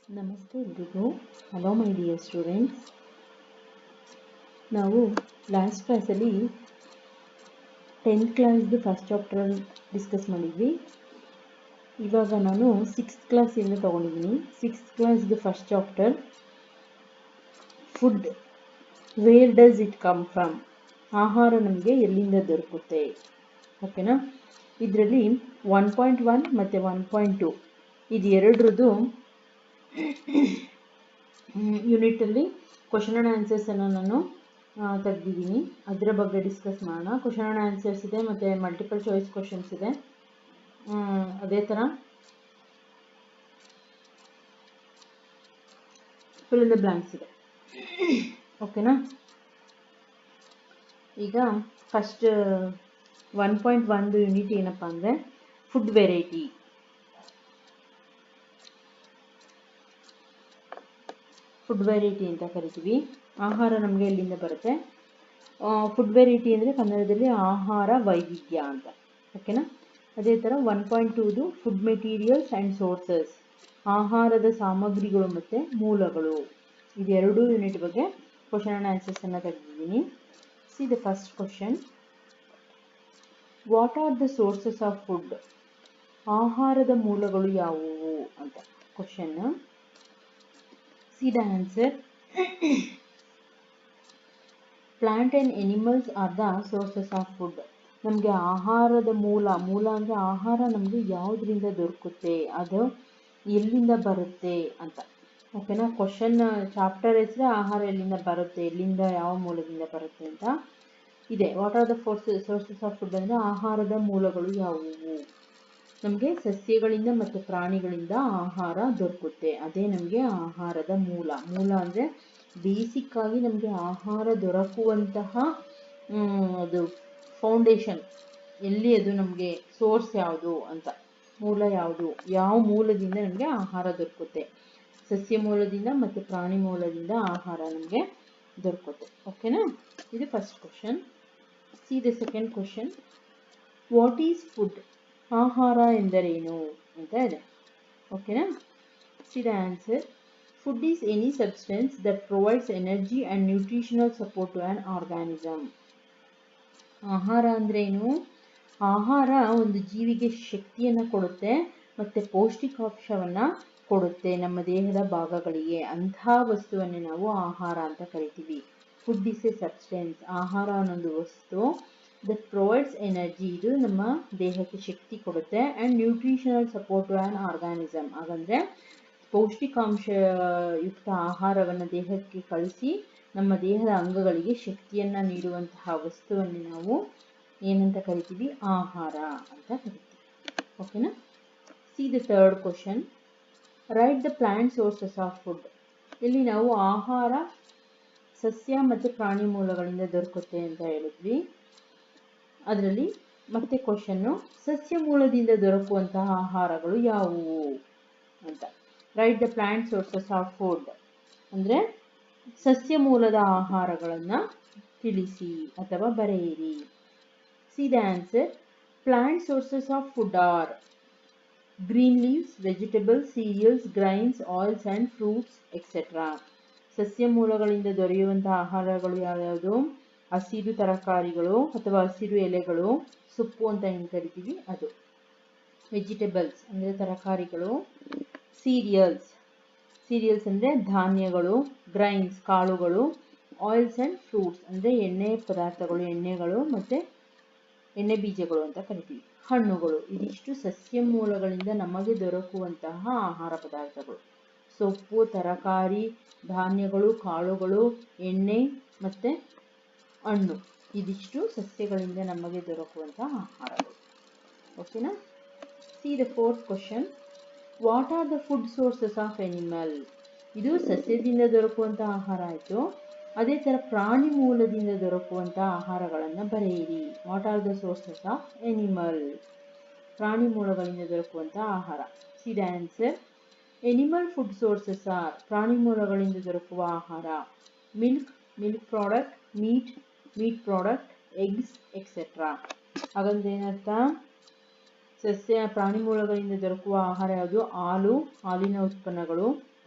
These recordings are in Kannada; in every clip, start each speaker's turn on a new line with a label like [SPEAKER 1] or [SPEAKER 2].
[SPEAKER 1] ನಮಸ್ತೆ ಎಲ್ರಿಗೂ. Hello my dear students. ನಾವು ಲಾಸ್ಟ್ ಕ್ಲಾಸಲ್ಲಿ 10th ಕ್ಲಾಸ್ದು ಫಸ್ಟ್ ಚಾಪ್ಟರ್ ಡಿಸ್ಕಸ್ ಮಾಡಿದ್ವಿ. ಇವಾಗ ನಾನು 6th ಕ್ಲಾಸಿಂದ ತೊಗೊಂಡಿದ್ದೀನಿ. 6th ಕ್ಲಾಸ್ದು first chapter food, where does it come from, ಆಹಾರ ನಮಗೆ ಎಲ್ಲಿಂದ ದೊರಕುತ್ತೆ. ಓಕೆನಾ? ಇದರಲ್ಲಿ 1.1 ಮತ್ತು 1.2 ಇದು ಎರಡರದ್ದು ಯೂನಿಟಲ್ಲಿ ಕ್ವಶನ್ ಆ್ಯಂಡ್ ಆನ್ಸರ್ಸನ್ನು ನಾನು ತೆಗೆದಿದ್ದೀನಿ. ಅದರ ಬಗ್ಗೆ ಡಿಸ್ಕಸ್ ಮಾಡೋಣ. ಕ್ವಶನ್ ಆ್ಯಂಡ್ ಆನ್ಸರ್ಸ್ ಇದೆ ಮತ್ತು ಮಲ್ಟಿಪಲ್ ಚಾಯ್ಸ್ ಕ್ವಶನ್ಸ್ ಇದೆ. ಅದೇ ಥರ ಫಿಲ್ ಇನ್ ದ ಬ್ಲಾಂಕ್ಸ್ ಇದೆ. ಓಕೆನಾ? ಈಗ ಫಸ್ಟ್ 1.1 ಯೂನಿಟ್ ಏನಪ್ಪ ಅಂದರೆ ಫುಡ್ ವೆರೈಟಿ. ಫುಡ್ ವೆರೈಟಿ ಅಂತ ಕರಿತೀವಿ. ಆಹಾರ ನಮಗೆ ಎಲ್ಲಿಂದ ಬರುತ್ತೆ? ಫುಡ್ ವೆರೈಟಿ ಅಂದರೆ ಕನ್ನಡದಲ್ಲಿ ಆಹಾರ ವೈವಿಧ್ಯ ಅಂತ. ಓಕೆನಾ? ಅದೇ ಥರ 1.2ದು ಫುಡ್ ಮೆಟೀರಿಯಲ್ಸ್ ಆ್ಯಂಡ್ ಸೋರ್ಸಸ್, ಆಹಾರದ ಸಾಮಗ್ರಿಗಳು ಮತ್ತು ಮೂಲಗಳು. ಇದೆರಡೂ ಯೂನಿಟ್ ಬಗ್ಗೆ ಕ್ವಶನ್ ಆ್ಯಂಡ್ ಆನ್ಸರ್ಸನ್ನು ತೆಗೆದಿದ್ದೀನಿ. See the first question, what are the sources of food? ಆಹಾರದ ಮೂಲಗಳು ಯಾವುವು ಅಂತ question. See the answer. Plant and animals are the sources of food. ನಮಗೆ ಆಹಾರದ ಮೂಲ ಅಂದರೆ ಆಹಾರ ನಮಗೆ ಯಾವುದರಿಂದ ದೊರಕುತ್ತೆ, ಅದು ಎಲ್ಲಿಂದ ಬರುತ್ತೆ ಅಂತ. ಓಕೆನಾ? ಕ್ವಶನ್ ಚಾಪ್ಟರ್ ಹೆಸರೇ ಆಹಾರ ಎಲ್ಲಿಂದ ಬರುತ್ತೆ, ಎಲ್ಲಿಂದ ಯಾವ ಮೂಲದಿಂದ ಬರುತ್ತೆ ಅಂತ ಇದೆ. What are the sources of food ಅಂದರೆ ಆಹಾರದ ಮೂಲಗಳು ಯಾವುವು? ನಮಗೆ ಸಸ್ಯಗಳಿಂದ ಮತ್ತು ಪ್ರಾಣಿಗಳಿಂದ ಆಹಾರ ದೊರಕುತ್ತೆ, ಅದೇ ನಮಗೆ ಆಹಾರದ ಮೂಲ. ಮೂಲ ಅಂದರೆ ಬೇಸಿಕ್ ಆಗಿ ನಮಗೆ ಆಹಾರ ದೊರಕುವಂತಹ ಅದು ಫೌಂಡೇಶನ್ ಎಲ್ಲಿ, ಅದು ನಮಗೆ ಸೋರ್ಸ್ ಯಾವುದು ಅಂತ, ಮೂಲ ಯಾವುದು, ಯಾವ ಮೂಲದಿಂದ ನಮಗೆ ಆಹಾರ ದೊರಕುತ್ತೆ. ಸಸ್ಯ ಮೂಲದಿಂದ ಮತ್ತು ಪ್ರಾಣಿ ಮೂಲದಿಂದ ಆಹಾರ ನಮಗೆ ದೊರಕುತ್ತೆ. ಓಕೆನಾ? ಇದು first question. See the second question, what is food? ಆಹಾರ ಎಂದರೇನು ಅಂತ ಇದೆ. ಓಕೆನಾ? See the answer. Food is any substance that provides energy and nutritional support to an organism. ಆಹಾರ ಅಂದ್ರೇನು? ಆಹಾರ ಒಂದು ಜೀವಿಗೆ ಶಕ್ತಿಯನ್ನು ಕೊಡುತ್ತೆ ಮತ್ತು ಪೌಷ್ಟಿಕಾಂಶವನ್ನು ಕೊಡುತ್ತೆ ನಮ್ಮ ದೇಹದ ಭಾಗಗಳಿಗೆ. ಅಂತಹ ವಸ್ತುವನ್ನೇ ನಾವು ಆಹಾರ ಅಂತ ಕರಿತೀವಿ. ಫುಡ್ ಈಸ್ ಎ ಸಬ್ಸ್ಟೆನ್ಸ್, ಆಹಾರ ಅನ್ನೊಂದು ವಸ್ತು, ದಟ್ ಪ್ರೊವೈಡ್ಸ್ ಎನರ್ಜಿ, ಇದು ನಮ್ಮ ದೇಹಕ್ಕೆ ಶಕ್ತಿ ಕೊಡುತ್ತೆ, and nutritional support to an organism, ಹಾಗಂದರೆ ಪೌಷ್ಟಿಕಾಂಶಯುಕ್ತ ಆಹಾರವನ್ನು ದೇಹಕ್ಕೆ ಕಳಿಸಿ ನಮ್ಮ ದೇಹದ ಅಂಗಗಳಿಗೆ ಶಕ್ತಿಯನ್ನು ನೀಡುವಂತಹ ವಸ್ತುವನ್ನೇ ನಾವು ಏನಂತ ಕರಿತೀವಿ? ಆಹಾರ ಅಂತ ಕರಿತೀವಿ. ಓಕೆನಾ? See the third question, right the plant sources of food. ಇಲ್ಲಿ ನಾವು ಆಹಾರ ಸಸ್ಯ ಮತ್ತು ಪ್ರಾಣಿ ಮೂಲಗಳಿಂದ ದೊರಕುತ್ತೆ ಅಂತ ಹೇಳಿದ್ವಿ. ಅದರಲ್ಲಿ ಮತ್ತೆ ಕ್ವಶನ್ನು, ಸಸ್ಯ ಮೂಲದಿಂದ ದೊರಕುವಂತಹ ಆಹಾರಗಳು ಯಾವುವು ಅಂತ. Write the plant sources of food ಅಂದರೆ ಸಸ್ಯ ಮೂಲದ ಆಹಾರಗಳನ್ನು ತಿಳಿಸಿ ಅಥವಾ ಬರೆಯಿರಿ. See the answer. Plant sources of food are green leaves, vegetables, cereals, grains, oils and fruits etcetera. ಸಸ್ಯ ಮೂಲಗಳಿಂದ ದೊರೆಯುವಂತಹ ಆಹಾರಗಳು ಯಾವ್ಯಾವುದು? ಹಸಿರು ತರಕಾರಿಗಳು ಅಥವಾ ಹಸಿರು ಎಲೆಗಳು, ಸೊಪ್ಪು ಅಂತ ಏನು ಕರಿತೀವಿ ಅದು. ವೆಜಿಟೇಬಲ್ಸ್ ಅಂದರೆ ತರಕಾರಿಗಳು. ಸೀರಿಯಲ್ಸ್ ಅಂದರೆ ಧಾನ್ಯಗಳು. ಗ್ರೈನ್ಸ್ ಕಾಳುಗಳು. ಆಯಿಲ್ಸ್ ಆ್ಯಂಡ್ ಫ್ರೂಟ್ಸ್ ಅಂದರೆ ಎಣ್ಣೆ ಪದಾರ್ಥಗಳು, ಎಣ್ಣೆಗಳು ಮತ್ತು ಎಣ್ಣೆ ಬೀಜಗಳು ಅಂತ ಕರಿತೀವಿ. ಹಣ್ಣುಗಳು. ಇದಿಷ್ಟು ಸಸ್ಯ ಮೂಲಗಳಿಂದ ನಮಗೆ ದೊರಕುವಂತಹ ಆಹಾರ ಪದಾರ್ಥಗಳು. ಸೊಪ್ಪು, ತರಕಾರಿ, ಧಾನ್ಯಗಳು, ಕಾಳುಗಳು, ಎಣ್ಣೆ ಮತ್ತು ಹಣ್ಣು, ಇದಿಷ್ಟು ಸಸ್ಯಗಳಿಂದ ನಮಗೆ ದೊರಕುವಂತಹ ಆಹಾರಗಳು. ಓಕೆನಾ? See the fourth question, what are the food sources of animal? ಇದು ಸಸ್ಯದಿಂದ ದೊರಕುವಂಥ ಆಹಾರ ಆಯಿತು. ಅದೇ ಥರ ಪ್ರಾಣಿ ಮೂಲದಿಂದ ದೊರಕುವಂಥ ಆಹಾರಗಳನ್ನು ಬರೆಯಿರಿ. What are the sources of animal? ಪ್ರಾಣಿ ಮೂಲಗಳಿಂದ ದೊರಕುವಂಥ ಆಹಾರ. See the answer. Animal food sources are, ಪ್ರಾಣಿ ಮೂಲಗಳಿಂದ ದೊರಕುವ ಆಹಾರ, milk product, meat product, eggs etcetera. ಹಾಗಂದ್ರೆ ಏನರ್ಥ? ಪ್ರಾಣಿ ಮೂಲಗಳಿಂದ ದೊರಕುವ ಆಹಾರ ಯಾವುದು? ಹಾಲು, ಹಾಲಿನ ಉತ್ಪನ್ನಗಳು,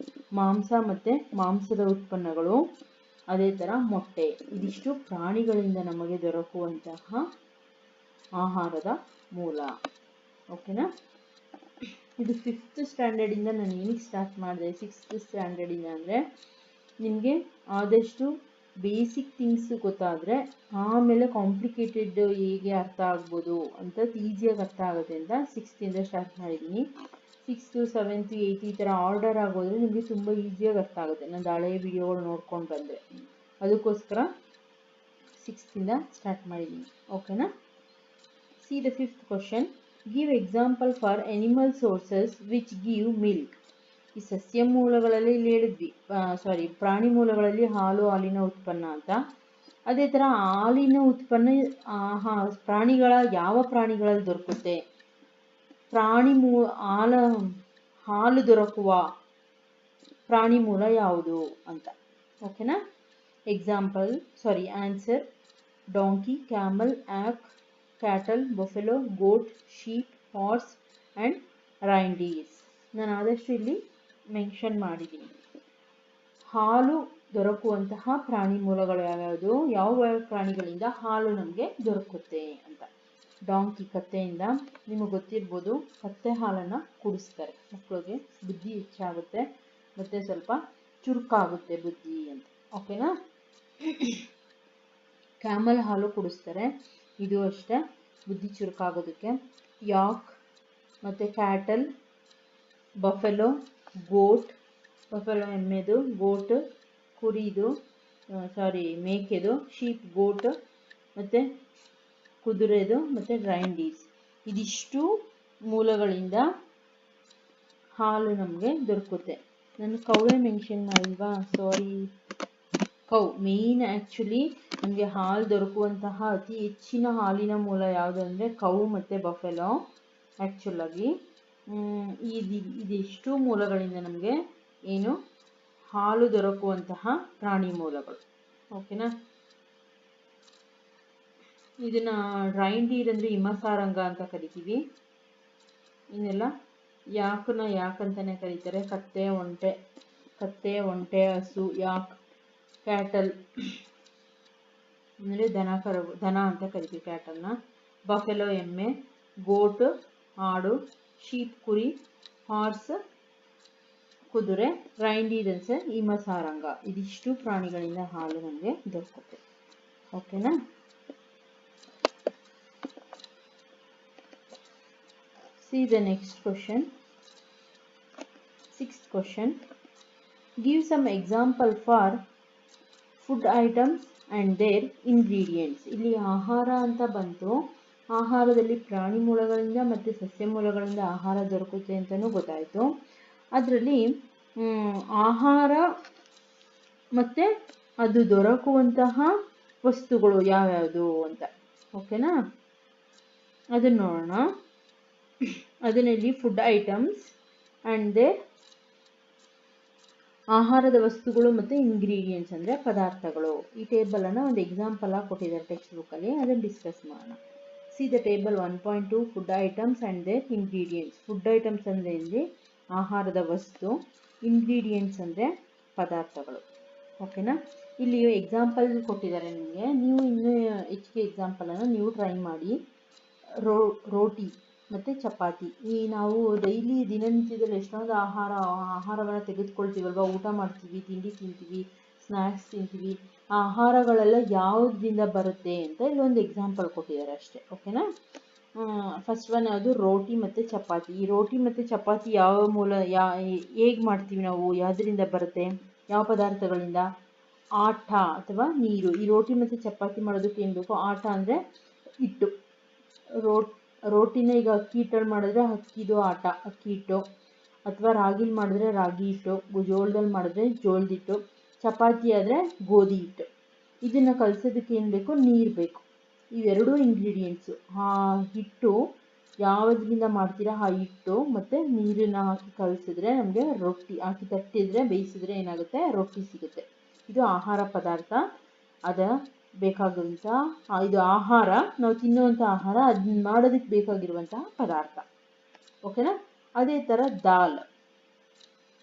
[SPEAKER 1] ಮಾಂಸ ಮತ್ತು ಮಾಂಸದ ಉತ್ಪನ್ನಗಳು, ಅದೇ ಥರ ಮೊಟ್ಟೆ. ಇದಿಷ್ಟು ಪ್ರಾಣಿಗಳಿಂದ ನಮಗೆ ದೊರಕುವಂತಹ ಆಹಾರದ ಮೂಲ. ಓಕೆನಾ? ಇದು 5th ಸ್ಟ್ಯಾಂಡರ್ಡಿಂದ ನಾನು ಏನಕ್ಕೆ ಸ್ಟಾರ್ಟ್ ಮಾಡಿದೆ 6th ಸ್ಟ್ಯಾಂಡರ್ಡಿಂದ ಅಂದರೆ ನಿಮಗೆ ಆದಷ್ಟು ಬೇಸಿಕ್ ಥಿಂಗ್ಸ್ ಗೊತ್ತಾದರೆ ಆಮೇಲೆ ಕಾಂಪ್ಲಿಕೇಟೆಡ್ ಹೇಗೆ ಅರ್ಥ ಆಗ್ಬೋದು ಅಂತ ಈಸಿಯಾಗಿ ಅರ್ಥ ಆಗುತ್ತೆ ಅಂತ 6th ಸ್ಟಾರ್ಟ್ ಮಾಡಿದ್ದೀನಿ. 6th 7th 8th ಈ ಥರ ಆರ್ಡರ್ ಆಗೋದ್ರೆ ನಿಮಗೆ ತುಂಬ ಈಸಿಯಾಗಿ ಅರ್ಥ ಆಗುತ್ತೆ. ನಾನು ಹಳೆಯ ವಿಡಿಯೋಗಳು ನೋಡ್ಕೊಂಡು ಬಂದರೆ ಅದಕ್ಕೋಸ್ಕರ 6th ಸ್ಟಾರ್ಟ್ ಮಾಡಿದ್ದೀನಿ. ಓಕೆನಾ? See the 5th question. Give example for animal sources which give milk. ಈ ಸಸ್ಯ ಮೂಲಗಳಲ್ಲಿ ಇಲ್ಲಿ ಹೇಳಿದ್ವಿ, ಪ್ರಾಣಿ ಮೂಲಗಳಲ್ಲಿ ಹಾಲು, ಹಾಲಿನ ಉತ್ಪನ್ನ ಅಂತ. ಅದೇ ಥರ ಹಾಲಿನ ಉತ್ಪನ್ನ ಪ್ರಾಣಿಗಳ ಯಾವ ಪ್ರಾಣಿಗಳಲ್ಲಿ ದೊರಕುತ್ತೆ? ಹಾಲು ದೊರಕುವ ಪ್ರಾಣಿ ಮೂಲ ಯಾವುದು ಅಂತ. ಓಕೆನಾ? Answer: donkey, camel, ox, cattle, buffalo, goat, sheep, horse and reindeers. ನಾನು ಆದಷ್ಟು ಇಲ್ಲಿ ಮೆನ್ಷನ್ ಮಾಡಿದ್ದೀನಿ. ಹಾಲು ದೊರಕುವಂತಹ ಪ್ರಾಣಿ ಮೂಲಗಳು ಯಾವ್ಯಾವುದು? ಯಾವ ಪ್ರಾಣಿಗಳಿಂದ ಹಾಲು ನಮಗೆ ದೊರಕುತ್ತೆ ಅಂತ. ಡಾಂಕಿ, ಕತ್ತೆಯಿಂದ. ನಿಮಗೆ ಗೊತ್ತಿರ್ಬೋದು, ಕತ್ತೆ ಹಾಲನ್ನು ಕುಡಿಸ್ತಾರೆ, ಮಕ್ಕಳಿಗೆ ಬುದ್ಧಿ ಹೆಚ್ಚಾಗುತ್ತೆ ಮತ್ತು ಸ್ವಲ್ಪ ಚುರುಕಾಗುತ್ತೆ ಬುದ್ಧಿ ಅಂತ. ಓಕೆನಾ? ಕ್ಯಾಮಲ್ ಹಾಲು ಕುಡಿಸ್ತಾರೆ, ಇದು ಅಷ್ಟೇ ಬುದ್ಧಿ ಚುರುಕಾಗೋದಕ್ಕೆ. ಯಾಕ್ ಮತ್ತು ಕ್ಯಾಟಲ್, ಬಫೆಲೋ, ಗೋಟ್, ಬಫೆಲೋ ಎಮ್ಮೆದು, ಗೋಟ್ ಕುರಿದು, ಮೇಕೆದು, ಶೀಪ್ ಗೋಟ್ ಮತ್ತು ಕುದುರೆದು, ಮತ್ತು ರೈನ್ಡೀರ್ಸ್. ಇದಿಷ್ಟು ಮೂಲಗಳಿಂದ ಹಾಲು ನಮಗೆ ದೊರಕುತ್ತೆ. ನಾನು ಕೌವೇ ಮೆನ್ಷನ್ ಮಾಡಿಲ್ವಾ? Cow main. ಆ್ಯಕ್ಚುಲಿ ನಮಗೆ ಹಾಲು ದೊರಕುವಂತಹ ಅತಿ ಹೆಚ್ಚಿನ ಹಾಲಿನ ಮೂಲ ಯಾವುದು ಅಂದರೆ ಕೌ ಮತ್ತು ಬಫೆಲೋ. ಆ್ಯಕ್ಚುಲಾಗಿ ಇದಿಷ್ಟು ಮೂಲಗಳಿಂದ ನಮಗೆ ಹಾಲು ದೊರಕುವಂತಹ ಪ್ರಾಣಿ ಮೂಲಗಳು. ಓಕೆನಾ? ಇದನ್ನು ರೈನ್ಡೀರ್ ಅಂದರೆ ಹಿಮಸಾರಂಗ ಅಂತ ಕರಿತೀವಿ. ಇನ್ನೆಲ್ಲ ಯಾಕಂತಲೇ ಕರೀತಾರೆ. ಕತ್ತೆ, ಒಂಟೆ, ಹಸು, ಯಾಕ್. ಕ್ಯಾಟಲ್ ಅಂದರೆ ದನ ಅಂತ ಕರಿತೀವಿ ಕ್ಯಾಟಲ್ನ. ಬಫೆಲೋ ಎಮ್ಮೆ, ಗೋಟ್ ಆಡು, ಶೀಪ್ ಕುರಿ, ಹಾರ್ಸ್ ಕುದುರೆ, ರೈನ್ಡೀರ್ ಅಂದರೆ ಹಿಮಸಾರಂಗ. ಇದಿಷ್ಟು ಪ್ರಾಣಿಗಳಿಂದ ಹಾಲು ನಮಗೆ ದೊರಕುತ್ತೆ. ಓಕೆನಾ? See the next question. 6th question. Give some example for food items and their ingredients. ಇಲ್ಲಿ ಆಹಾರ ಅಂತ ಬಂತು. ಆಹಾರದಲ್ಲಿ ಪ್ರಾಣಿ ಮೂಲಗಳಿಂದ ಮತ್ತು ಸಸ್ಯ ಮೂಲಗಳಿಂದ ಆಹಾರ ದೊರಕುತ್ತೆ ಅಂತಲೂ ಗೊತ್ತಾಯಿತು. ಅದರಲ್ಲಿ ಆಹಾರ ಮತ್ತು ಅದು ದೊರಕುವಂತಹ ವಸ್ತುಗಳು ಯಾವ್ಯಾವುದು ಅಂತ. ಓಕೆನಾ? ಅದನ್ನು ನೋಡೋಣ. ಅದರಲ್ಲಿ ಫುಡ್ ಐಟಮ್ಸ್ ಆ್ಯಂಡ್ ದೇರ್ ಆಹಾರದ ವಸ್ತುಗಳು ಮತ್ತು ಇಂಗ್ರೀಡಿಯೆಂಟ್ಸ್ ಅಂದರೆ ಪದಾರ್ಥಗಳು. ಈ ಟೇಬಲನ್ನು ಒಂದು ಎಕ್ಸಾಂಪಲ್ ಆಗಿ ಕೊಟ್ಟಿದ್ದಾರೆ ಟೆಕ್ಸ್ಟ್ ಬುಕ್ಕಲ್ಲಿ, ಅದನ್ನು ಡಿಸ್ಕಸ್ ಮಾಡೋಣ. See the table 1.2 food items and their ingredients. Food items ಅಂದರೆ ಇಲ್ಲಿ ಆಹಾರದ ವಸ್ತು, ಇಂಗ್ರೀಡಿಯೆಂಟ್ಸ್ ಅಂದರೆ ಪದಾರ್ಥಗಳು. ಓಕೆನಾ? ಇಲ್ಲಿ ಎಕ್ಸಾಂಪಲ್ ಕೊಟ್ಟಿದ್ದಾರೆ ನಿಮಗೆ. ನೀವು ಇನ್ನೂ ಹೆಚ್ಚಿಗೆ ಎಕ್ಸಾಂಪಲನ್ನು ನೀವು ಟ್ರೈ ಮಾಡಿ. ರೋಟಿ ಮತ್ತು ಚಪಾತಿ. ನಾವು ಡೈಲಿ ದಿನನಿತ್ಯದಲ್ಲಿ ಎಷ್ಟೊಂದು ಆಹಾರವನ್ನು ತೆಗೆದುಕೊಳ್ತೀವಲ್ವ, ಊಟ ಮಾಡ್ತೀವಿ, ತಿಂಡಿ ತಿಂತೀವಿ, ಸ್ನ್ಯಾಕ್ಸ್ ತಿಂತೀವಿ. ಆ ಆಹಾರಗಳೆಲ್ಲ ಯಾವುದರಿಂದ ಬರುತ್ತೆ ಅಂತ ಇಲ್ಲೊಂದು ಎಕ್ಸಾಂಪಲ್ ಕೊಟ್ಟಿದ್ದಾರೆ ಅಷ್ಟೇ. ಓಕೆನಾ? ಫಸ್ಟ್ ಒನ್ ಯಾವುದು? ರೋಟಿ ಮತ್ತು ಚಪಾತಿ. ಈ ರೋಟಿ ಮತ್ತು ಚಪಾತಿ ಯಾವ ಹೇಗೆ ಮಾಡ್ತೀವಿ ನಾವು? ಯಾವುದರಿಂದ ಬರುತ್ತೆ? ಯಾವ ಪದಾರ್ಥಗಳಿಂದ? ಆಟ ಅಥವಾ ನೀರು. ಈ ರೋಟಿ ಮತ್ತು ಚಪಾತಿ ಮಾಡೋದಕ್ಕೆ ಏನು ಬೇಕು? ಆಟ ಅಂದರೆ ಹಿಟ್ಟು. ರೋಟಿನ ಈಗ ಅಕ್ಕಿ ಹಿಟ್ಟಲ್ಲಿ ಮಾಡಿದ್ರೆ ಅಕ್ಕಿದು ಆಟ, ಅಕ್ಕಿ ಹಿಟ್ಟು. ಅಥವಾ ರಾಗಿಲಿ ಮಾಡಿದ್ರೆ ರಾಗಿ ಹಿಟ್ಟು, ಜೋಳದಲ್ಲಿ ಮಾಡಿದ್ರೆ ಜೋಳದ ಹಿಟ್ಟು. ಚಪಾತಿ ಆದರೆ ಗೋಧಿ ಹಿಟ್ಟು. ಇದನ್ನು ಕಲಸೋದಕ್ಕೆ ಏನು ಬೇಕು? ನೀರು ಬೇಕು. ಇವೆರಡೂ ಇಂಗ್ರೀಡಿಯೆಂಟ್ಸು. ಆ ಹಿಟ್ಟು ಯಾವುದರಿಂದ ಮಾಡ್ತೀರಾ ಆ ಹಿಟ್ಟು ಮತ್ತು ನೀರನ್ನು ಹಾಕಿ ಕಲಸಿದ್ರೆ ನಮಗೆ ರೊಟ್ಟಿ ಹಾಕಿ ತಟ್ಟಿದ್ರೆ ಬೇಯಿಸಿದ್ರೆ ಏನಾಗುತ್ತೆ? ರೊಟ್ಟಿ ಸಿಗುತ್ತೆ. ಇದು ಆಹಾರ ಪದಾರ್ಥ. ಬೇಕಾಗಿರುವಂಥ ಇದು ಆಹಾರ, ನಾವು ತಿನ್ನುವಂಥ ಆಹಾರ, ಅದನ್ನ ಮಾಡೋದಕ್ಕೆ ಬೇಕಾಗಿರುವಂತಹ ಪದಾರ್ಥ. ಓಕೆನಾ. ಅದೇ ಥರ ದಾಲ್.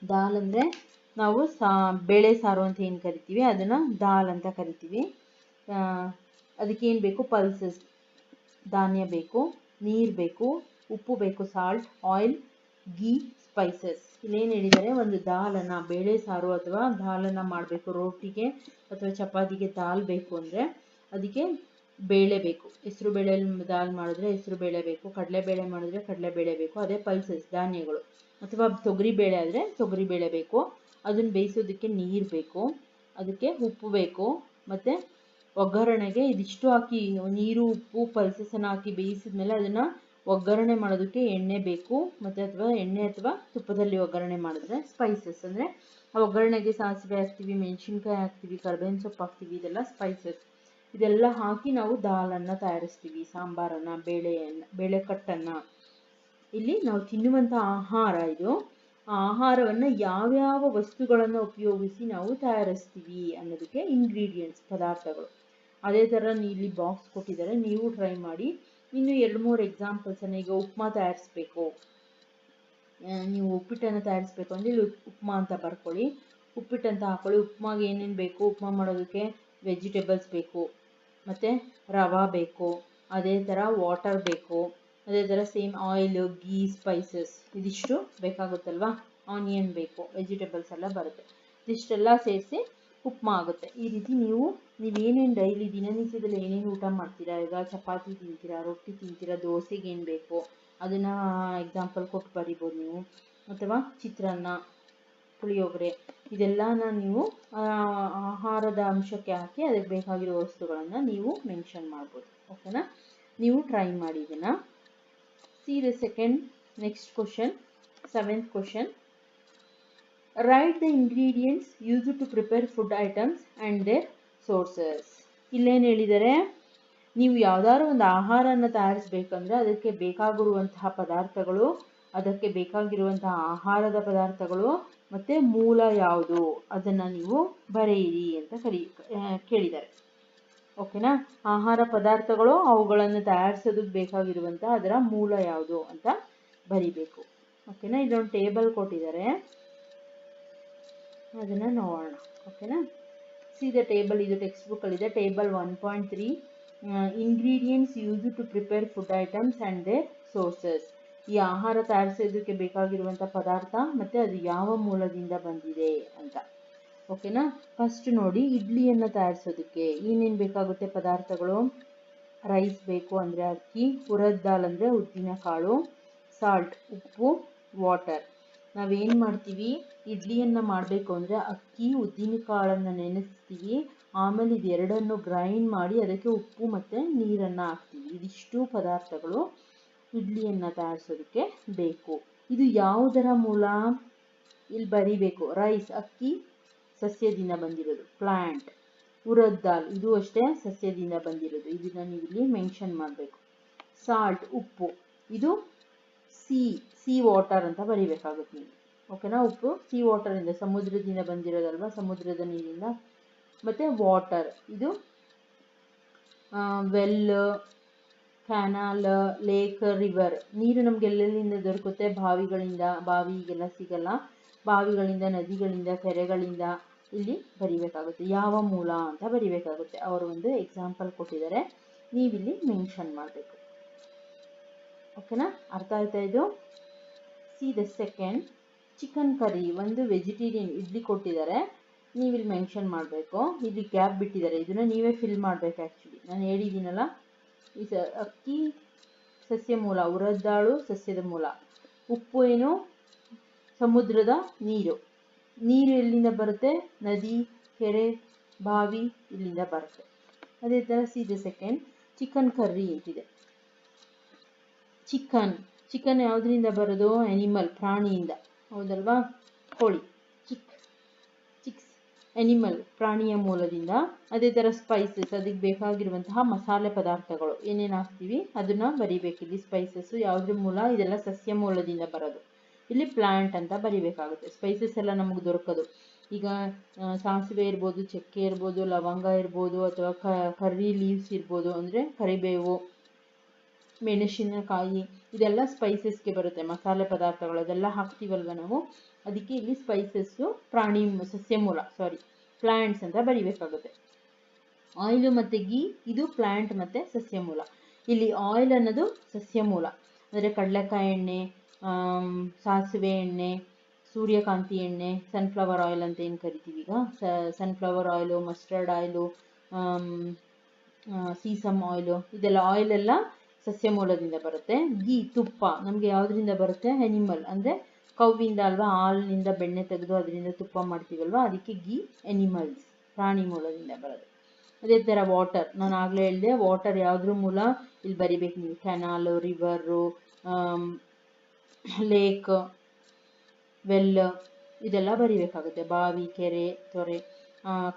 [SPEAKER 1] ದಾಲ್ ಅಂದರೆ ನಾವು ಬೇಳೆ ಸಾರು ಅಂತ ಏನು ಕರಿತೀವಿ ಅದನ್ನು ದಾಲ್ ಅಂತ ಕರಿತೀವಿ. ಅದಕ್ಕೇನು ಬೇಕು? ಪಲ್ಸಸ್, ಧಾನ್ಯ ಬೇಕು, ನೀರು ಬೇಕು, ಉಪ್ಪು ಬೇಕು, ಸಾಲ್ಟ್, ಆಯಿಲ್, ಗೀ, ಸ್ಪೈಸಸ್. ಇಲ್ಲೇನು ಹೇಳಿದ್ದಾರೆ? ಒಂದು ದಾಲನ್ನು, ಬೇಳೆ ಸಾರು ಅಥವಾ ದಾಲನ್ನು ಮಾಡಬೇಕು. ರೋಟಿಗೆ ಅಥವಾ ಚಪಾತಿಗೆ ದಾಲ್ ಬೇಕು ಅಂದರೆ ಅದಕ್ಕೆ ಬೇಳೆ ಬೇಕು. ಹೆಸರು ಬೇಳೆಯಲ್ಲಿ ದಾಲ್ ಮಾಡಿದ್ರೆ ಹೆಸರು ಬೇಳೆ ಬೇಕು, ಕಡಲೆಬೇಳೆ ಮಾಡಿದ್ರೆ ಕಡಲೆಬೇಳೆ ಬೇಕು. ಅದೇ ಪಲ್ಸಸ್, ಧಾನ್ಯಗಳು. ಅಥವಾ ತೊಗರಿ ಬೇಳೆ ಆದರೆ ತೊಗರಿ ಬೇಳೆ ಬೇಕು. ಅದನ್ನು ಬೇಯಿಸೋದಕ್ಕೆ ನೀರು ಬೇಕು, ಅದಕ್ಕೆ ಉಪ್ಪು ಬೇಕು, ಮತ್ತು ಒಗ್ಗರಣೆಗೆ ಇದಿಷ್ಟು ಹಾಕಿ ನೀರು, ಉಪ್ಪು, ಪಲ್ಸಸನ್ನು ಹಾಕಿ ಬೇಯಿಸಿದ್ಮೇಲೆ ಅದನ್ನು ಒಗ್ಗರಣೆ ಮಾಡೋದಕ್ಕೆ ಎಣ್ಣೆ ಬೇಕು. ಮತ್ತು ಅಥವಾ ಎಣ್ಣೆ ಅಥವಾ ತುಪ್ಪದಲ್ಲಿ ಒಗ್ಗರಣೆ ಮಾಡಿದ್ರೆ ಸ್ಪೈಸಸ್ ಅಂದರೆ ಒಗ್ಗರಣೆಗೆ ಸಾಸಿವೆ ಹಾಕ್ತೀವಿ, ಮೆಣಸಿನ್ಕಾಯಿ ಹಾಕ್ತೀವಿ, ಕರ್ಬೇವಿನ ಸೊಪ್ಪು ಹಾಕ್ತೀವಿ. ಇದೆಲ್ಲ ಸ್ಪೈಸಸ್. ಇದೆಲ್ಲ ಹಾಕಿ ನಾವು ದಾಲನ್ನು ತಯಾರಿಸ್ತೀವಿ, ಸಾಂಬಾರನ್ನು, ಬೇಳೆಕಟ್ಟನ್ನು. ಇಲ್ಲಿ ನಾವು ತಿನ್ನುವಂಥ ಆಹಾರ ಇದು. ಆ ಆಹಾರವನ್ನು ಯಾವ್ಯಾವ ವಸ್ತುಗಳನ್ನು ಉಪಯೋಗಿಸಿ ನಾವು ತಯಾರಿಸ್ತೀವಿ ಅನ್ನೋದಕ್ಕೆ ಇಂಗ್ರೀಡಿಯೆಂಟ್ಸ್, ಪದಾರ್ಥಗಳು. ಅದೇ ಥರ ಇಲ್ಲಿ ಬಾಕ್ಸ್ ಕೊಟ್ಟಿದ್ದಾರೆ, ನೀವು ಟ್ರೈ ಮಾಡಿ. ಇನ್ನು 2-3 ಎಕ್ಸಾಂಪಲ್ಸನ್ನು, ಈಗ ಉಪ್ಮಾ ತಯಾರಿಸ್ಬೇಕು, ನೀವು ಉಪ್ಪಿಟ್ಟನ್ನು ತಯಾರಿಸ್ಬೇಕು ಅಂದರೆ ಇಲ್ಲಿ ಉಪ್ಮಾ ಅಂತ ಬರ್ಕೊಳ್ಳಿ, ಉಪ್ಪಿಟ್ಟು ಅಂತ ಹಾಕೊಳ್ಳಿ. ಉಪ್ಮಾಗೆ ಏನೇನು ಬೇಕು? ಉಪ್ಮಾ ಮಾಡೋದಕ್ಕೆ ವೆಜಿಟೇಬಲ್ಸ್ ಬೇಕು, ಮತ್ತು ರವೆ ಬೇಕು, ಅದೇ ಥರ ವಾಟರ್ ಬೇಕು, ಅದೇ ಥರ ಸೇಮ್ ಆಯಿಲು, ಗೀ, ಸ್ಪೈಸಸ್ ಇದಿಷ್ಟು ಬೇಕಾಗುತ್ತಲ್ವಾ. ಆನಿಯನ್ ಬೇಕು, ವೆಜಿಟೇಬಲ್ಸ್ ಎಲ್ಲ ಬರುತ್ತೆ. ಇದಿಷ್ಟೆಲ್ಲ ಸೇರಿಸಿ ಉಪ್ಮಾ ಆಗುತ್ತೆ. ಈ ರೀತಿ ನೀವೇನೇನು ಡೈಲಿ ದಿನನಿತ್ಯದಲ್ಲಿ ಏನೇನು ಊಟ ಮಾಡ್ತೀರಾ, ಈಗ ಚಪಾತಿ ತಿಂತೀರಾ, ರೊಟ್ಟಿ ತಿಂತೀರಾ, ದೋಸೆಗೆ ಏನು ಬೇಕು ಅದನ್ನು ಎಕ್ಸಾಂಪಲ್ ಕೊಟ್ಟು ಬರಿಬೋದು ನೀವು. ಅಥವಾ ಚಿತ್ರಾನ್ನ, ಪುಳಿಯೋಗರೆ, ಇದೆಲ್ಲನ ನೀವು ಆಹಾರದ ಅಂಶಕ್ಕೆ ಹಾಕಿ ಅದಕ್ಕೆ ಬೇಕಾಗಿರೋ ವಸ್ತುಗಳನ್ನು ನೀವು ಮೆನ್ಷನ್ ಮಾಡ್ಬೋದು. ಓಕೆನಾ. ನೀವು ಟ್ರೈ ಮಾಡಿ ಇದನ್ನು. C the next question, 7th question. Write the ingredients used to prepare food items and their sources. ಇಲ್ಲೇನು ಹೇಳಿದ್ದಾರೆ? ನೀವು ಯಾವುದಾದ್ರು ಒಂದು ಆಹಾರವನ್ನು ತಯಾರಿಸಬೇಕಂದ್ರೆ ಅದಕ್ಕೆ ಬೇಕಾಗಿರುವಂತಹ ಪದಾರ್ಥಗಳು, ಅದಕ್ಕೆ ಬೇಕಾಗಿರುವಂತಹ ಆಹಾರದ ಪದಾರ್ಥಗಳು ಮತ್ತು ಮೂಲ ಯಾವುದು ಅದನ್ನು ನೀವು ಬರೆಯಿರಿ ಅಂತ ಕೇಳಿದ್ದಾರೆ. ಓಕೆನಾ. ಆಹಾರ ಪದಾರ್ಥಗಳು, ಅವುಗಳನ್ನು ತಯಾರಿಸೋದಕ್ಕೆ ಬೇಕಾಗಿರುವಂಥ ಅದರ ಮೂಲ ಯಾವುದು ಅಂತ ಬರಿಬೇಕು. ಓಕೆನಾ. ಇದೊಂದು ಟೇಬಲ್ ಕೊಟ್ಟಿದ್ದಾರೆ, ಅದನ್ನು ನೋಡೋಣ. ಓಕೆನಾ. See the table. ಇದು ಟೆಕ್ಸ್ಟ್ ಬುಕ್ಕಲ್ಲಿದೆ. Table 1.3 ingredients used to prepare food items and their sources. ಈ ಆಹಾರ ತಯಾರಿಸೋದಕ್ಕೆ ಬೇಕಾಗಿರುವಂಥ ಪದಾರ್ಥ ಮತ್ತು ಅದು ಯಾವ ಮೂಲದಿಂದ ಬಂದಿದೆ ಅಂತ. ಓಕೆನಾ. ಫಸ್ಟ್ ನೋಡಿ, ಇಡ್ಲಿಯನ್ನು ತಯಾರಿಸೋದಕ್ಕೆ ಏನೇನು ಬೇಕಾಗುತ್ತೆ ಪದಾರ್ಥಗಳು? ರೈಸ್ ಬೇಕು ಅಂದರೆ ಅಕ್ಕಿ, ಉರದ್ ದಾಲ್ ಅಂದರೆ ಉದ್ದಿನ ಕಾಳು, ಸಾಲ್ಟ್ ಉಪ್ಪು, ವಾಟರ್. ನಾವೇನು ಮಾಡ್ತೀವಿ? ಇಡ್ಲಿಯನ್ನು ಮಾಡಬೇಕು ಅಂದರೆ ಅಕ್ಕಿ, ಉದ್ದಿನ ಕಾಳನ್ನು ನೆನೆಸ್ತೀವಿ, ಆಮೇಲೆ ಇದೆರಡನ್ನು ಗ್ರೈಂಡ್ ಮಾಡಿ ಅದಕ್ಕೆ ಉಪ್ಪು ಮತ್ತು ನೀರನ್ನು ಹಾಕ್ತೀವಿ. ಇದಿಷ್ಟು ಪದಾರ್ಥಗಳು ಇಡ್ಲಿಯನ್ನು ತಯಾರಿಸೋದಕ್ಕೆ ಬೇಕು. ಇದು ಯಾವುದರ ಮೂಲ? ಇಲ್ಲಿ ಬರಿಬೇಕು. ರೈಸ್, ಅಕ್ಕಿ, ಸಸ್ಯದಿಂದ ಬಂದಿರೋದು, ಪ್ಲ್ಯಾಂಟ್. ಉರದ್ ದಾಲ್, ಇದು ಅಷ್ಟೇ ಸಸ್ಯದಿಂದ ಬಂದಿರೋದು. ಇದನ್ನು ನೀವು ಇಲ್ಲಿ ಮೆನ್ಷನ್ ಮಾಡಬೇಕು. ಸಾಲ್ಟ್, ಉಪ್ಪು, ಇದು ಸಿ ವಾಟರ್ ಅಂತ ಬರಿಬೇಕಾಗುತ್ತೆ ನೀವು. ಓಕೆನಾ. ಉಪ್ಪು ಸಿ ವಾಟರಿಂದ, ಸಮುದ್ರದಿಂದ ಬಂದಿರೋದಲ್ವ, ಸಮುದ್ರದ ನೀರಿಂದ. ಮತ್ತು ವಾಟರ್, ಇದು ವೆಲ್, ಕ್ಯಾನಲ್, ಲೇಕ್, ರಿವರ್. ನೀರು ನಮ್ಗೆ ಎಲ್ಲೆಲ್ಲಿಂದ ದೊರಕುತ್ತೆ? ಬಾವಿಗಳಿಂದ. ಬಾವಿಗೆಲ್ಲ ಸಿಗಲ್ಲ, ಬಾವಿಗಳಿಂದ, ನದಿಗಳಿಂದ, ಕೆರೆಗಳಿಂದ ಇಲ್ಲಿ ಬರಿಬೇಕಾಗುತ್ತೆ. ಯಾವ ಮೂಲ ಅಂತ ಬರಿಬೇಕಾಗುತ್ತೆ. ಅವರು ಒಂದು ಎಕ್ಸಾಂಪಲ್ ಕೊಟ್ಟಿದ್ದಾರೆ, ನೀವಿಲ್ಲಿ ಮೆನ್ಷನ್ ಮಾಡಬೇಕು. ಓಕೆನಾ. ಅರ್ಥ ಆಯ್ತಾ ಇದು? C the second. Chicken curry, ಒಂದು ವೆಜಿಟೇರಿಯನ್ ಇಡ್ಲಿ ಕೊಟ್ಟಿದ್ದಾರೆ, ನೀವಿಲ್ಲಿ ಮೆನ್ಷನ್ ಮಾಡಬೇಕು. ಇಲ್ಲಿ ಗ್ಯಾಪ್ ಬಿಟ್ಟಿದ್ದಾರೆ, ಇದನ್ನು ನೀವೇ ಫಿಲ್ ಮಾಡಬೇಕು. ಆ್ಯಕ್ಚುಲಿ ನಾನು ಹೇಳಿದ್ದೀನಲ್ಲ, ಈ ಅಕ್ಕಿ ಸಸ್ಯ ಮೂಲ, ಉರದ್ದಾಳು ಸಸ್ಯದ ಮೂಲ, ಉಪ್ಪು ಏನು? ಸಮುದ್ರದ ನೀರು. ನೀರು ಎಲ್ಲಿಂದ ಬರುತ್ತೆ? ನದಿ, ಕೆರೆ, ಬಾವಿ ಇಲ್ಲಿಂದ ಬರುತ್ತೆ. ಅದೇ ಥರ C the second. Chicken curry ಅಂತಿದೆ. ಚಿಕನ್ ಯಾವುದರಿಂದ ಬರೋದು? ಆ್ಯನಿಮಲ್, ಪ್ರಾಣಿಯಿಂದ, ಹೌದಲ್ವಾ? ಕೋಳಿ, ಚಿಕ್ಸ್ ಆ್ಯನಿಮಲ್, ಪ್ರಾಣಿಯ ಮೂಲದಿಂದ. ಅದೇ ಥರ ಸ್ಪೈಸಸ್, ಅದಕ್ಕೆ ಬೇಕಾಗಿರುವಂತಹ ಮಸಾಲೆ ಪದಾರ್ಥಗಳು ಏನೇನು ಹಾಕ್ತೀವಿ ಅದನ್ನು ಬರಿಬೇಕಿಲ್ಲಿ. ಸ್ಪೈಸಸ್ಸು ಯಾವುದ್ರ ಮೂಲ? ಇದೆಲ್ಲ ಸಸ್ಯ ಮೂಲದಿಂದ ಬರೋದು. ಇಲ್ಲಿ ಪ್ಲ್ಯಾಂಟ್ ಅಂತ ಬರಿಬೇಕಾಗುತ್ತೆ. ಸ್ಪೈಸಸ್ ಎಲ್ಲ ನಮಗೆ ದೊರಕೋದು. ಈಗ ಸಾಸಿವೆ ಇರ್ಬೋದು, ಚಕ್ಕೆ ಇರ್ಬೋದು, ಲವಂಗ ಇರ್ಬೋದು, ಅಥವಾ ಕರ್ರಿ ಲೀವ್ಸ್ ಇರ್ಬೋದು, ಅಂದರೆ ಕರಿಬೇವು, ಮೆಣಸಿನಕಾಯಿ, ಇದೆಲ್ಲ ಸ್ಪೈಸಸ್ಗೆ ಬರುತ್ತೆ, ಮಸಾಲೆ ಪದಾರ್ಥಗಳು ಅದೆಲ್ಲ ಹಾಕ್ತೀವಲ್ವ ನಾವು, ಅದಕ್ಕೆ ಇಲ್ಲಿ ಸ್ಪೈಸಸ್ಸು ಸಸ್ಯ ಮೂಲ ಪ್ಲಾಂಟ್ಸ್ ಅಂತ ಬರಿಬೇಕಾಗುತ್ತೆ. ಆಯಿಲು ಮತ್ತು ಗೀ ಇದು ಪ್ಲಾಂಟ್ ಮತ್ತು ಸಸ್ಯ ಮೂಲ. ಇಲ್ಲಿ ಆಯಿಲ್ ಅನ್ನೋದು ಸಸ್ಯ ಮೂಲ, ಅಂದರೆ ಕಡಲೆಕಾಯಿ ಎಣ್ಣೆ, ಸಾಸಿವೆ ಎಣ್ಣೆ, ಸೂರ್ಯಕಾಂತಿ ಎಣ್ಣೆ, ಸನ್ಫ್ಲವರ್ ಆಯಿಲ್ ಅಂತ ಏನು ಕರಿತೀವಿ ಈಗ, sunflower oil, mustard oil, sesame oil, ಇದೆಲ್ಲ ಆಯಿಲೆಲ್ಲ ಸಸ್ಯ ಮೂಲದಿಂದ ಬರುತ್ತೆ. ಗೀ ತುಪ್ಪ ನಮಗೆ ಯಾವುದರಿಂದ ಬರುತ್ತೆ, ಅನಿಮಲ್ ಅಂದರೆ ಕವ್ವಿಂದ ಅಲ್ವಾ, ಹಾಲಿನಿಂದ ಬೆಣ್ಣೆ ತೆಗೆದು ಅದರಿಂದ ತುಪ್ಪ ಮಾಡ್ತೀವಲ್ವ, ಅದಕ್ಕೆ ಗೀ ಅನಿಮಲ್ಸ್, ಪ್ರಾಣಿ ಮೂಲದಿಂದ ಬರೋದು. ಅದೇ ಥರ ವಾಟರ್, ನಾನು ಆಗಲೇ ಹೇಳಿದೆ ವಾಟರ್ ಯಾವುದ್ರ ಮೂಲ ಇಲ್ಲಿ ಬರಿಬೇಕು ನೀವು, ಕೆನಾಲು, ರಿವರು, ಲೇಕ್, ವೆಲ್ ಇದೆಲ್ಲ ಬರಿಬೇಕಾಗುತ್ತೆ. ಬಾವಿ, ಕೆರೆ, ತೊರೆ,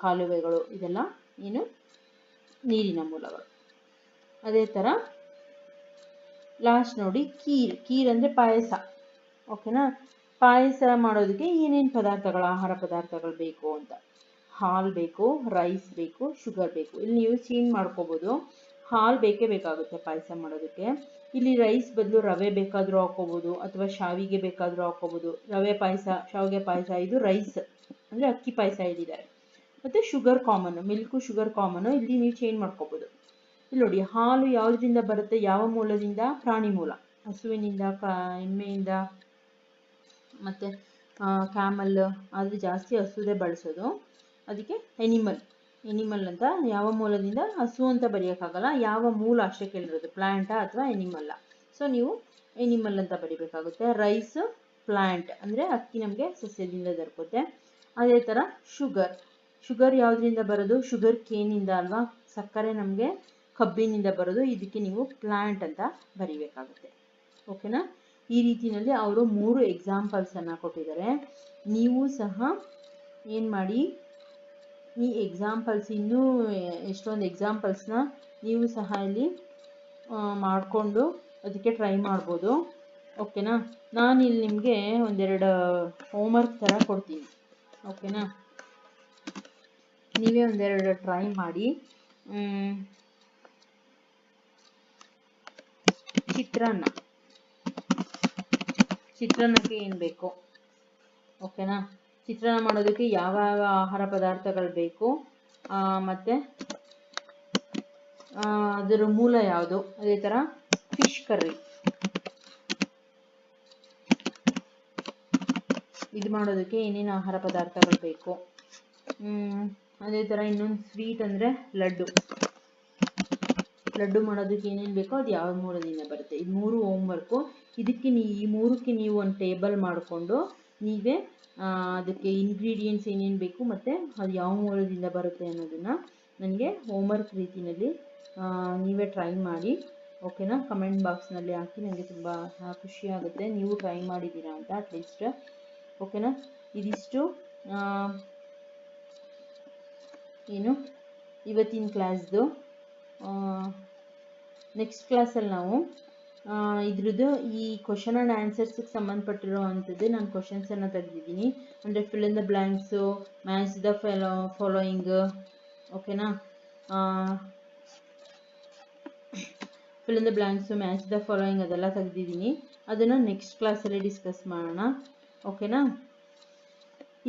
[SPEAKER 1] ಕಾಲುವೆಗಳು ಇದೆಲ್ಲ ಏನು ನೀರಿನ ಮೂಲಗಳು. ಅದೇ ಥರ ಲಾಸ್ಟ್ ನೋಡಿ ಕೀರ್ ಅಂದರೆ ಪಾಯಸ. ಓಕೆನಾ, ಪಾಯಸ ಮಾಡೋದಕ್ಕೆ ಏನೇನು ಆಹಾರ ಪದಾರ್ಥಗಳು ಬೇಕು ಅಂತ, ಹಾಲು ಬೇಕು, ರೈಸ್ ಬೇಕು, ಶುಗರ್ ಬೇಕು. ಇಲ್ಲಿ ನೀವು ಚೇಂಜ್ ಮಾಡ್ಕೋಬೋದು, ಹಾಲು ಬೇಕೇ ಬೇಕಾಗುತ್ತೆ ಪಾಯಸ ಮಾಡೋದಕ್ಕೆ. ಇಲ್ಲಿ ರೈಸ್ ಬದಲು ರವೆ ಬೇಕಾದರೂ ಹಾಕೋಬೋದು, ಅಥವಾ ಶಾವಿಗೆ ಬೇಕಾದರೂ ಹಾಕೋಬೋದು. ರವೆ ಪಾಯಸ, ಶಾವಿಗೆ ಪಾಯಸ, ಇದು ರೈಸ್ ಅಂದರೆ ಅಕ್ಕಿ ಪಾಯಸ ಹೇಳಿದ್ದಾರೆ. ಮತ್ತು ಶುಗರ್ ಕಾಮನ್, ಮಿಲ್ಕು ಶುಗರ್ ಕಾಮನು, ಇಲ್ಲಿ ನೀವು ಚೇಂಜ್ ಮಾಡ್ಕೋಬೋದು. ಇಲ್ಲಿ ನೋಡಿ, ಹಾಲು ಯಾವುದರಿಂದ ಬರುತ್ತೆ, ಯಾವ ಮೂಲದಿಂದ, ಪ್ರಾಣಿ ಮೂಲ, ಹಸುವಿನಿಂದ, ಎಮ್ಮೆಯಿಂದ, ಮತ್ತು ಕ್ಯಾಮಲ್, ಆದರೆ ಜಾಸ್ತಿ ಹಸುದೇ ಬಳಸೋದು, ಅದಕ್ಕೆ ಎನಿಮಲ್ ಅಂತ. ಯಾವ ಮೂಲದಿಂದ, ಹಸು ಅಂತ ಬರೆಯೋಕ್ಕಾಗಲ್ಲ, ಯಾವ ಮೂಲ ಅಷ್ಟೇ ಕೇಳಿರೋದು, ಪ್ಲ್ಯಾಂಟಾ ಅಥವಾ ಎನಿಮಲ್ಲ. ಸೊ ನೀವು ಎನಿಮಲ್ ಅಂತ ಬರಿಬೇಕಾಗುತ್ತೆ. ರೈಸ್ ಪ್ಲ್ಯಾಂಟ್ ಅಂದರೆ ಅಕ್ಕಿ ನಮಗೆ ಸಸ್ಯದಿಂದ ದೊರಕುತ್ತೆ. ಅದೇ ಥರ ಶುಗರ್ ಯಾವುದರಿಂದ ಬರೋದು, ಶುಗರ್ ಕೇನಿಂದ ಅಲ್ವಾ, ಸಕ್ಕರೆ ನಮಗೆ ಕಬ್ಬಿನಿಂದ ಬರೋದು, ಇದಕ್ಕೆ ನೀವು ಪ್ಲ್ಯಾಂಟ್ ಅಂತ ಬರಿಬೇಕಾಗುತ್ತೆ. ಓಕೆನಾ, ಈ ರೀತಿಯಲ್ಲಿ ಅವರು 3 ಎಕ್ಸಾಂಪಲ್ಸನ್ನು ಕೊಟ್ಟಿದ್ದಾರೆ. ನೀವು ಸಹ ಏನು ಮಾಡಿ, ಈ ಎಕ್ಸಾಂಪಲ್ಸ್ ಇನ್ನೂ ಎಷ್ಟೊಂದು ಎಕ್ಸಾಂಪಲ್ಸ್ನ ನೀವು ಸಹ ಇಲ್ಲಿ ಮಾಡಿಕೊಂಡು ಅದಕ್ಕೆ ಟ್ರೈ ಮಾಡ್ಬೋದು. ಓಕೆನಾ, ನಾನು ಇಲ್ಲಿ ನಿಮಗೆ ಒಂದೆರಡು ಹೋಮ್ವರ್ಕ್ ಥರ ಕೊಡ್ತೀನಿ. ಓಕೆನಾ, ನೀವೇ ಒಂದೆರಡು ಟ್ರೈ ಮಾಡಿ. ಚಿತ್ರಾನ್ನಕ್ಕೆ ಏನು ಬೇಕು, ಓಕೆನಾ, ಚಿತ್ರಾನ್ನ ಮಾಡೋದಕ್ಕೆ ಯಾವ ಆಹಾರ ಪದಾರ್ಥಗಳು ಬೇಕು, ಮತ್ತು ಅದರ ಮೂಲ ಯಾವುದು. ಅದೇ ಥರ ಫಿಶ್ ಕರ್ರಿ ಇದು ಮಾಡೋದಕ್ಕೆ ಏನೇನು ಆಹಾರ ಪದಾರ್ಥಗಳು ಬೇಕು. ಅದೇ ಥರ ಇನ್ನೊಂದು ಸ್ವೀಟ್ ಅಂದರೆ ಲಡ್ಡು ಮಾಡೋದಕ್ಕೆ ಏನೇನು ಬೇಕೋ ಅದು ಯಾವ ಮೂಲದಿಂದ ಬರುತ್ತೆ. ಇದು 3 ಹೋಮ್ವರ್ಕು. ಇದಕ್ಕೆ ಈ 3ಕ್ಕೆ ನೀವು ಒಂದು ಟೇಬಲ್ ಮಾಡಿಕೊಂಡು ನೀವೇ ಅದಕ್ಕೆ ಇಂಗ್ರೀಡಿಯೆಂಟ್ಸ್ ಏನೇನು ಬೇಕು ಮತ್ತು ಅದು ಯಾವ ಮೂಲದಿಂದ ಬರುತ್ತೆ ಅನ್ನೋದನ್ನು ನನಗೆ ಹೋಮ್ವರ್ಕ್ ರೀತಿಯಲ್ಲಿ ನೀವೇ ಟ್ರೈ ಮಾಡಿ. ಓಕೆನಾ, ಕಮೆಂಟ್ ಬಾಕ್ಸ್ನಲ್ಲಿ ಹಾಕಿ, ನನಗೆ ತುಂಬ ಖುಷಿಯಾಗುತ್ತೆ ನೀವು ಟ್ರೈ ಮಾಡಿದ್ದೀರಾ ಅಂತ ಅಟ್ಲೀಸ್ಟ್. ಓಕೆನಾ, ಇದಿಷ್ಟು ಏನು ಇವತ್ತಿನ ಕ್ಲಾಸ್ದು. ನೆಕ್ಸ್ಟ್ ಕ್ಲಾಸಲ್ಲಿ ನಾವು ಇದ್ರದ್ದು ಈ ಕ್ವಶನ್ ಆ್ಯಂಡ್ ಆನ್ಸರ್ಸ್ಗೆ ಸಂಬಂಧಪಟ್ಟಿರೋ ಅಂಥದ್ದು ನಾನು ಕ್ವಶನ್ಸನ್ನು ತೆಗೆದಿದ್ದೀನಿ. ಅಂದರೆ fill in the blanks, match the following. ಓಕೆನಾ, fill in the blanks, match the following ಅದೆಲ್ಲ ತೆಗೆದಿದ್ದೀನಿ. ಅದನ್ನು ನೆಕ್ಸ್ಟ್ ಕ್ಲಾಸಲ್ಲಿ ಡಿಸ್ಕಸ್ ಮಾಡೋಣ. ಓಕೆನಾ,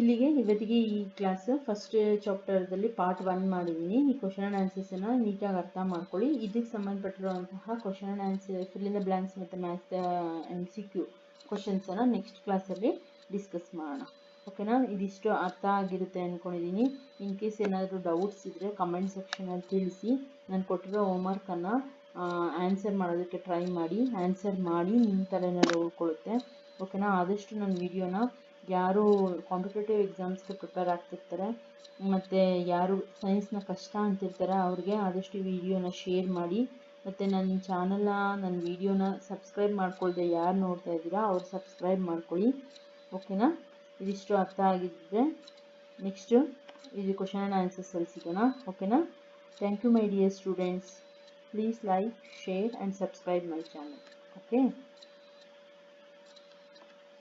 [SPEAKER 1] ಇಲ್ಲಿಗೆ ಇವತ್ತಿಗೆ ಈ ಕ್ಲಾಸ್ ಫಸ್ಟ್ ಚಾಪ್ಟರ್ದಲ್ಲಿ ಪಾರ್ಟ್ 1 ಮಾಡಿದ್ದೀನಿ. ಈ ಕ್ವಶನ್ ಆ್ಯಂಡ್ ಆನ್ಸರ್ಸನ್ನು ನೀಟಾಗಿ ಅರ್ಥ ಮಾಡ್ಕೊಳ್ಳಿ. ಇದಕ್ಕೆ ಸಂಬಂಧಪಟ್ಟಿರುವಂತಹ question and answer, fill in the blanks ಮತ್ತು ಮ್ಯಾಚ್ ದ MCQ ಕ್ವಶನ್ಸನ್ನು ನೆಕ್ಸ್ಟ್ ಕ್ಲಾಸಲ್ಲಿ ಡಿಸ್ಕಸ್ ಮಾಡೋಣ. ಓಕೆನಾ, ಇದಿಷ್ಟು ಅರ್ಥ ಆಗಿರುತ್ತೆ ಅಂದ್ಕೊಂಡಿದ್ದೀನಿ. ಇನ್ ಕೇಸ್ ಏನಾದರೂ ಡೌಟ್ಸ್ ಇದ್ದರೆ ಕಮೆಂಟ್ ಸೆಕ್ಷನಲ್ಲಿ ತಿಳಿಸಿ. ನಾನು ಕೊಟ್ಟಿರೋ ಹೋಮ್ವರ್ಕನ್ನು ಆನ್ಸರ್ ಮಾಡೋದಕ್ಕೆ ಟ್ರೈ ಮಾಡಿ. ಆನ್ಸರ್ ಮಾಡಿ ನಿಮ್ಮ ತಲೆನಲ್ಲಿ ಉಳ್ಕೊಳ್ಳುತ್ತೆ. ಓಕೆನಾ, ಆದಷ್ಟು ನನ್ನ ವಿಡಿಯೋನ ಯಾರು ಕಾಂಪಿಟೇಟಿವ್ ಎಕ್ಸಾಮ್ಸ್ಗೆ ಪ್ರಿಪೇರ್ ಆಗ್ತಿರ್ತಾರೆ ಮತ್ತು ಯಾರು ಸೈನ್ಸ್ನ ಕಷ್ಟ ಅಂತಿರ್ತಾರೆ ಅವ್ರಿಗೆ ಆದಷ್ಟು ಈ ವಿಡಿಯೋನ ಶೇರ್ ಮಾಡಿ. ಮತ್ತು ನನ್ನ ಚಾನಲ್ನ, ನನ್ನ ವಿಡಿಯೋನ ಸಬ್ಸ್ಕ್ರೈಬ್ ಮಾಡ್ಕೊಳ್ದೆ ಯಾರು ನೋಡ್ತಾ ಇದ್ದೀರಾ ಅವ್ರು ಸಬ್ಸ್ಕ್ರೈಬ್ ಮಾಡ್ಕೊಳ್ಳಿ. ಓಕೆನಾ, ಇದಿಷ್ಟು ಅರ್ಥ ಆಗಿದ್ದರೆ ನೆಕ್ಸ್ಟು ಇದು ಕ್ವಶನ್ ಆ್ಯಂಡ್ ಆನ್ಸರ್ಸಲ್ಲಿ ಸಿಗೋಣ. ಓಕೆನಾ, thank you my dear students. Please like, share and subscribe my channel. Okay.